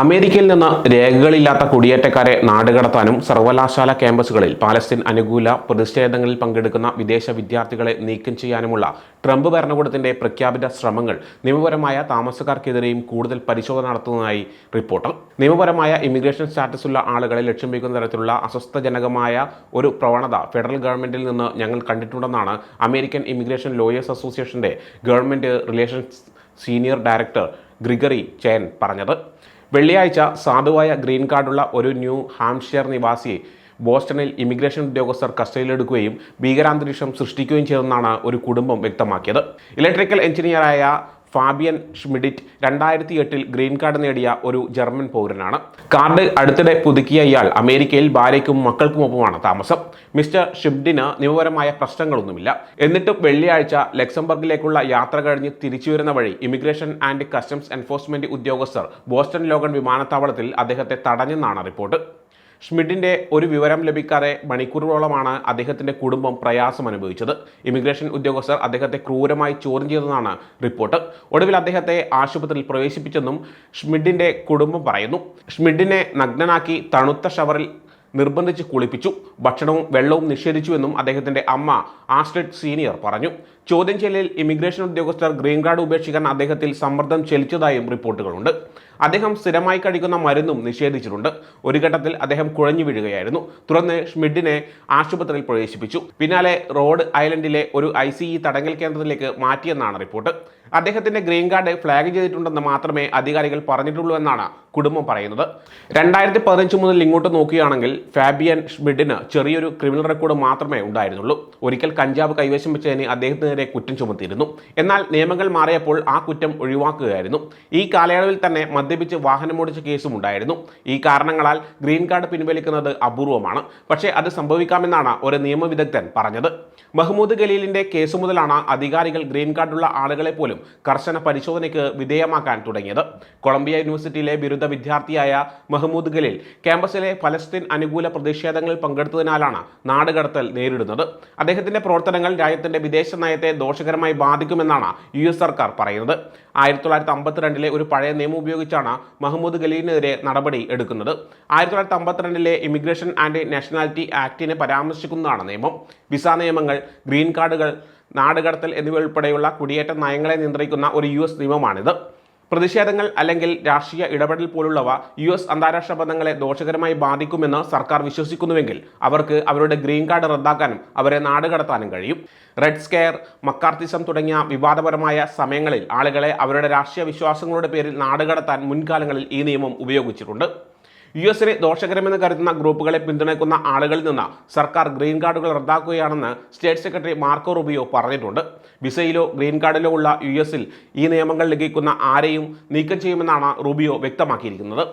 അമേരിക്കയിൽ നിന്ന് രേഖകളില്ലാത്ത കുടിയേറ്റക്കാരെ നാടുകടത്താനും സർവകലാശാല ക്യാമ്പസുകളിൽ പാലസ്തീൻ അനുകൂല പ്രതിഷേധങ്ങളിൽ പങ്കെടുക്കുന്ന വിദേശ വിദ്യാർത്ഥികളെ നീക്കം ചെയ്യാനുമുള്ള ട്രംപ് ഭരണകൂടത്തിന്റെ പ്രഖ്യാപിത ശ്രമങ്ങൾ നിയമപരമായ താമസക്കാർക്കെതിരെയും കൂടുതൽ പരിശോധന നടത്തുന്നതായി റിപ്പോർട്ട്. നിയമപരമായ ഇമിഗ്രേഷൻ സ്റ്റാറ്റസ് ഉള്ള ആളുകളെ ലക്ഷ്യം വയ്ക്കുന്ന തരത്തിലുള്ള അസ്വസ്ഥജനകമായ ഒരു പ്രവണത ഫെഡറൽ ഗവൺമെന്റിൽ നിന്ന് ഞങ്ങൾ കണ്ടിട്ടുണ്ടെന്നാണ് അമേരിക്കൻ ഇമിഗ്രേഷൻ ലോയേഴ്സ് അസോസിയേഷന്റെ government relations senior director Gregory Chen പറഞ്ഞത്. വെള്ളിയാഴ്ച സാധുവായ ഗ്രീൻ കാർഡുള്ള ഒരു ന്യൂ ഹാംപ്ഷയർ നിവാസിയെ ബോസ്റ്റണിൽ ഇമിഗ്രേഷൻ ഉദ്യോഗസ്ഥർ കസ്റ്റഡിയിലെടുക്കുകയും ഭീകരാന്തരീക്ഷം സൃഷ്ടിക്കുകയും ചെയ്തെന്നാണ് ഒരു കുടുംബം വ്യക്തമാക്കിയത്. ഇലക്ട്രിക്കൽ എഞ്ചിനീയറായ ഫാബിയൻ ഷ്മിഡിറ്റ് 2008 ഗ്രീൻ കാർഡ് നേടിയ ഒരു ജർമ്മൻ പൗരനാണ്. കാർഡ് അടുത്തിടെ പുതുക്കിയ ഇയാൾ അമേരിക്കയിൽ ഭാര്യയ്ക്കും മക്കൾക്കുമൊപ്പമാണ് താമസം. മിസ്റ്റർ ഷിബ്ഡിന് നിയമപരമായ പ്രശ്നങ്ങളൊന്നുമില്ല. എന്നിട്ടും വെള്ളിയാഴ്ച ലക്സംബർഗിലേക്കുള്ള യാത്ര കഴിഞ്ഞ് തിരിച്ചുവരുന്ന വഴി ഇമിഗ്രേഷൻ ആൻഡ് കസ്റ്റംസ് എൻഫോഴ്സ്മെന്റ് ഉദ്യോഗസ്ഥർ ബോസ്റ്റൺ ലോഗൻ വിമാനത്താവളത്തിൽ അദ്ദേഹത്തെ തടഞ്ഞെന്നാണ് റിപ്പോർട്ട്. ഷ്മിഡിന്റെ ഒരു വിവരം ലഭിക്കാതെ മണിക്കൂറുകളോളമാണ് അദ്ദേഹത്തിന്റെ കുടുംബം പ്രയാസം അനുഭവിച്ചത്. ഇമിഗ്രേഷൻ ഉദ്യോഗസ്ഥർ അദ്ദേഹത്തെ ക്രൂരമായി ചോദ്യം ചെയ്തെന്നാണ് റിപ്പോർട്ട്. ഒടുവിൽ അദ്ദേഹത്തെ ആശുപത്രിയിൽ പ്രവേശിപ്പിച്ചെന്നും ഷ്മിഡിന്റെ കുടുംബം പറയുന്നു. ഷ്മിഡിനെ നഗ്നനാക്കി തണുത്ത ഷവറിൽ നിർബന്ധിച്ച് കുളിപ്പിച്ചു, ഭക്ഷണവും വെള്ളവും നിഷേധിച്ചുവെന്നും അദ്ദേഹത്തിന്റെ അമ്മ ആസ്ട്രിഡ് സീനിയർ പറഞ്ഞു. ചോദ്യം ചെയ്യലിൽ ഇമിഗ്രേഷൻ ഉദ്യോഗസ്ഥർ ഗ്രീൻ കാർഡ് ഉപേക്ഷിക്കാൻ അദ്ദേഹത്തിൽ സമ്മർദ്ദം ചെലുത്തിയതായും റിപ്പോർട്ടുകളുണ്ട്. അദ്ദേഹം സ്ഥിരമായി കഴിക്കുന്ന മരുന്നും നിഷേധിച്ചിട്ടുണ്ട്. ഒരു ഘട്ടത്തിൽ അദ്ദേഹം കുഴഞ്ഞു വീഴുകയായിരുന്നു. തുടർന്ന് ഷ്മിഡിനെ ആശുപത്രിയിൽ പ്രവേശിപ്പിച്ചു. പിന്നാലെ റോഡ് ഐലൻഡിലെ ഒരു ICE തടങ്കൽ കേന്ദ്രത്തിലേക്ക് മാറ്റിയെന്നാണ് റിപ്പോർട്ട്. അദ്ദേഹത്തിന്റെ ഗ്രീൻ കാർഡ് ഫ്ലാഗ് ചെയ്തിട്ടുണ്ടെന്ന് മാത്രമേ അധികാരികൾ പറഞ്ഞിട്ടുള്ളൂ എന്നാണ് കുടുംബം പറയുന്നത്. 2015 മുതൽ ഇങ്ങോട്ട് നോക്കുകയാണെങ്കിൽ ഫാബിയൻ ഷ്മിഡിന് ചെറിയൊരു ക്രിമിനൽ റെക്കോർഡ് മാത്രമേ ഉണ്ടായിരുന്നുള്ളൂ. ഒരിക്കൽ കഞ്ചാവ് കൈവശം വെച്ചതിന് അദ്ദേഹത്തിനെതിരെ കുറ്റം ചുമത്തിയിരുന്നു. എന്നാൽ നിയമങ്ങൾ മാറിയപ്പോൾ ആ കുറ്റം ഒഴിവാക്കുകയായിരുന്നു. ഈ കാലയളവിൽ തന്നെ മദ്യപിച്ച് വാഹനമോടിച്ച കേസും ഉണ്ടായിരുന്നു. ഈ കാരണങ്ങളാൽ ഗ്രീൻ കാർഡ് പിൻവലിക്കുന്നത് അപൂർവമാണ്. പക്ഷേ അത് സംഭവിക്കാമെന്നാണ് ഒരു നിയമവിദഗ്ധൻ പറഞ്ഞത്. മഹ്മൂദ് ഖലീലിന്റെ കേസ് മുതലാണ് അധികാരികൾ ഗ്രീൻ കാർഡുള്ള ആളുകളെ പോലും കർശന പരിശോധനയ്ക്ക് വിധേയമാക്കാൻ തുടങ്ങിയത്. കൊളംബിയ യൂണിവേഴ്സിറ്റിയിലെ ബിരുദ വിദ്യാർത്ഥിയായ മഹ്മൂദ് ഖലീൽ ക്യാമ്പസിലെ ഫലസ്തീൻ അനുകൂല പ്രതിഷേധങ്ങളിൽ പങ്കെടുത്തതിനാലാണ് നാടുകടത്തൽ നേരിടുന്നത്. അദ്ദേഹത്തിന്റെ പ്രവർത്തനങ്ങൾ രാജ്യത്തിന്റെ വിദേശ നയത്തെ ദോഷകരമായി ബാധിക്കുമെന്നാണ് US സർക്കാർ പറയുന്നത്. 1952 ഒരു പഴയ നിയമം ഉപയോഗിച്ചാണ് മഹ്മൂദ് ഖലീലിനെതിരെ നടപടി എടുക്കുന്നത്. 1952 ഇമിഗ്രേഷൻ ആൻഡ് നാഷണാലിറ്റി ആക്ടിനെ പരാമർശിക്കുന്നതാണ് നിയമം. വിസ നിയമങ്ങൾ, ഗ്രീൻ കാർഡുകൾ, നാടുകടത്തൽ എന്നിവ ഉൾപ്പെടെയുള്ള കുടിയേറ്റ നയങ്ങളെ നിയന്ത്രിക്കുന്ന ഒരു US നിയമമാണിത്. പ്രതിഷേധങ്ങൾ അല്ലെങ്കിൽ രാഷ്ട്രീയ ഇടപെടൽ പോലുള്ളവ US അന്താരാഷ്ട്ര ബന്ധങ്ങളെ ദോഷകരമായി ബാധിക്കുമെന്ന് സർക്കാർ വിശ്വസിക്കുന്നുവെങ്കിൽ അവർക്ക് അവരുടെ ഗ്രീൻ കാർഡ് റദ്ദാക്കാനും അവരെ നാടുകടത്താനും കഴിയും. റെഡ് സ്കെയർ, മക്കാർത്തിസം തുടങ്ങിയ വിവാദപരമായ സമയങ്ങളിൽ ആളുകളെ അവരുടെ രാഷ്ട്രീയ വിശ്വാസങ്ങളുടെ പേരിൽ നാടുകടത്താൻ മുൻകാലങ്ങളിൽ ഈ നിയമം ഉപയോഗിച്ചിട്ടുണ്ട്. US-നെ ദോഷകരമെന്ന് കരുതുന്ന ഗ്രൂപ്പുകളെ പിന്തുണയ്ക്കുന്ന ആളുകളിൽ നിന്ന് സർക്കാർ ഗ്രീൻ കാർഡുകൾ റദ്ദാക്കുകയാണെന്ന് സ്റ്റേറ്റ് സെക്രട്ടറി മാർക്കോ റൂബിയോ പറഞ്ഞിട്ടുണ്ട്. വിസയിലോ ഗ്രീൻ കാർഡിലോ ഉള്ള US-ൽ ഈ നിയമങ്ങൾ ലംഘിക്കുന്ന ആരെയും നീക്കം ചെയ്യുമെന്നാണ് റൂബിയോ വ്യക്തമാക്കിയിരിക്കുന്നത്.